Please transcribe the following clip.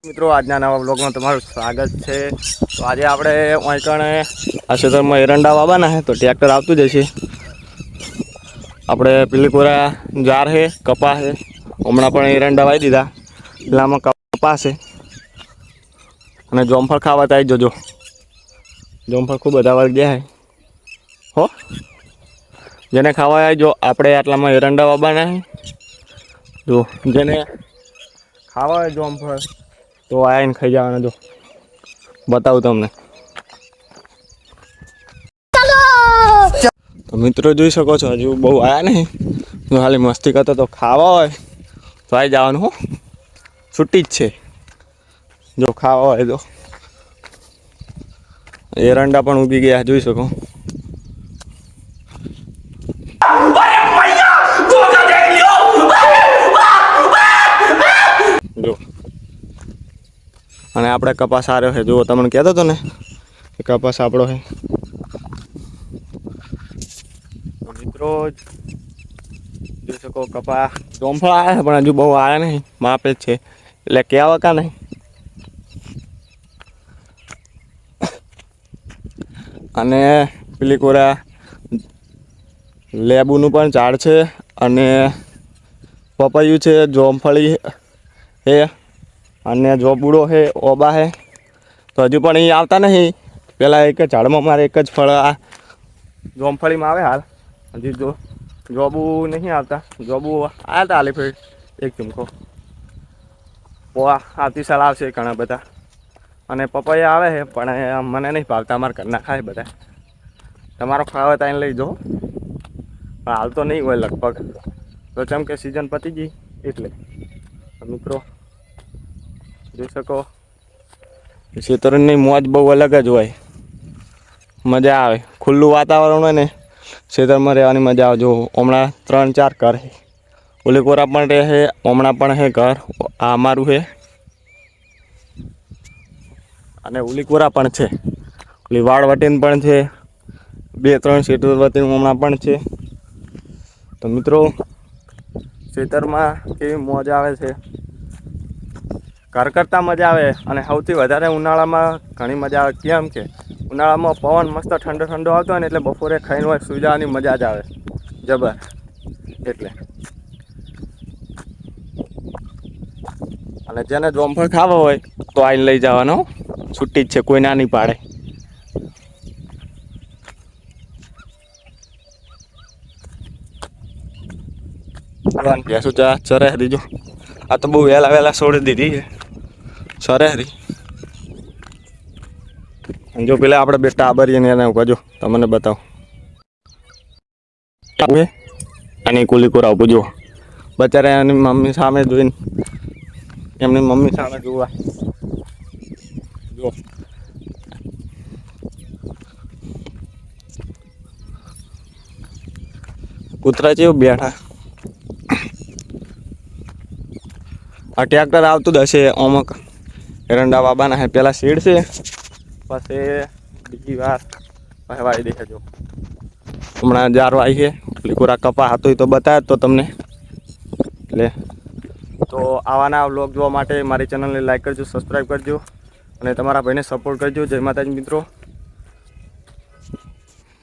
મિત્રો આજના નવા બ્લોગમાં તમારું સ્વાગત છે। તો આજે આપણે વાંકણે આ ક્ષેત્રમાં એરંડા વાવવાના છે, તો ટ્રેક્ટર આવતું જશે। આપણે પેલી કોરા જાર છે, કપા છે, હમણાં પણ એરંડા વાવી દીધા, પેલામાં કપા છે અને જોમફળ ખાવા તો આવી જજો। જોમફળ ખૂબ બધા વાર ગયા હો, જેને ખાવા આવજો। આપણે આટલામાં એરંડા વાવવાના છે, જો જેને ખાવા હોય જોમફળ તો આવીને ખાઈ જવાના। જો બતાવું તમને, તો મિત્રો જોઈ શકો છો હજુ બહુ આયા નહીં, જો ખાલી મસ્તી કરતો તો ખાવા હોય તો આવી જવાનું હો, છૂટી જ છે। જો ખાવા હોય તો એરંડા પણ ઉગી ગયા જોઈ શકો। જો અને આપણે કપાસ આર્યો છે, જો તમને કહેતો હતો ને કે કપાસ આપણો છે। મિત્રો જોઈ શકો કપા જોમફળ આવ્યા છે પણ હજુ બહુ આવ્યા નહીં, માપે જ છે, એટલે કહેવા કા નહીં। અને પેલી કોરા લેબુનું પણ ઝાડ છે અને પપૈયું છે, જોમફળી છે અને જોબુડો છે, ઓબા છે। તો હજુ પણ અહીં આવતા નહીં, પહેલાં એક ઝાડમાં મારે એક જ ફળ આ જોમફળીમાં આવે હાલ, હજી જો જોબુ નહીં આવતા। જોબુ આવ્યા હતા હાલી ફેર એક ચમકો, પોવા આવતી સાલ આવશે ઘણા બધા, અને પપૈયા આવે છે પણ મને નહીં ભાવતા, અમારા ઘરના ખાય બધા। તમારો ખાવા તો એને લઈ જાઓ, પણ હાલ તો નહીં હોય લગભગ, તો જેમ કે સિઝન પતી ગઈ એટલે। મિત્રો જોઈ શકો ખેતરની મોજ બહુ અલગ જ હોય, મજા આવે, ખુલ્લું વાતાવરણ હોય ને ખેતરમાં રહેવાની મજા આવે। જો હમણાં 3-4 ઘર છે, ઓલી કોરા પણ રહે છે, હમણાં પણ છે ઘર, આ અમારું છે અને ઓલી કોરા પણ છે, ઓલી વાડ વટીને પણ છે, 2-3 ખેતર વટીને હમણાં પણ છે। તો મિત્રો ખેતરમાં કેવી મોજ આવે છે, ઘર કરતાં મજા આવે, અને સૌથી વધારે ઉનાળામાં ઘણી મજા આવે। કેમ કે ઉનાળામાં પવન મસ્ત ઠંડો ઠંડો આવતો હોય ને, એટલે બપોરે ખાઈને હોય સુઈ જવાની મજા જ આવે જબર। એટલે અને જેને જોમફળ ખાવા હોય તો આઈને લઈ જવાનો, છૂટી જ છે, કોઈ ના નહીં પાડે। ભેંસું ચરે દીજો, આ તો બહુ વહેલા વહેલા છોડી દીધી છે, ચરે હરી। જો પેલા આપણે બે ટાબરીએ ને એને કહેજો, તમને બતાવો અને કુલી કોરા ઉભું જુઓ, બચારા એની મમ્મી સામે જોઈને, એમની મમ્મી સામે જોવા જો કૂતરા જેવું બેઠા। આ ટ્રેક્ટર આવતું જ હશે, અમુક એરંડા બાબાના છે, પેલા સીડ છે, પછી બીજી વાર પછી વાવી દે છે। જો હમણાં જાર વાવી છે, કોરા કપા હતો તો બતાવ્યા તો તમને। એટલે તો આવાના વ્લોગ જોવા માટે મારી ચેનલને લાઈક કરજો, સબસ્ક્રાઈબ કરજો અને તમારા ભાઈને સપોર્ટ કરજો। જય માતાજી મિત્રો।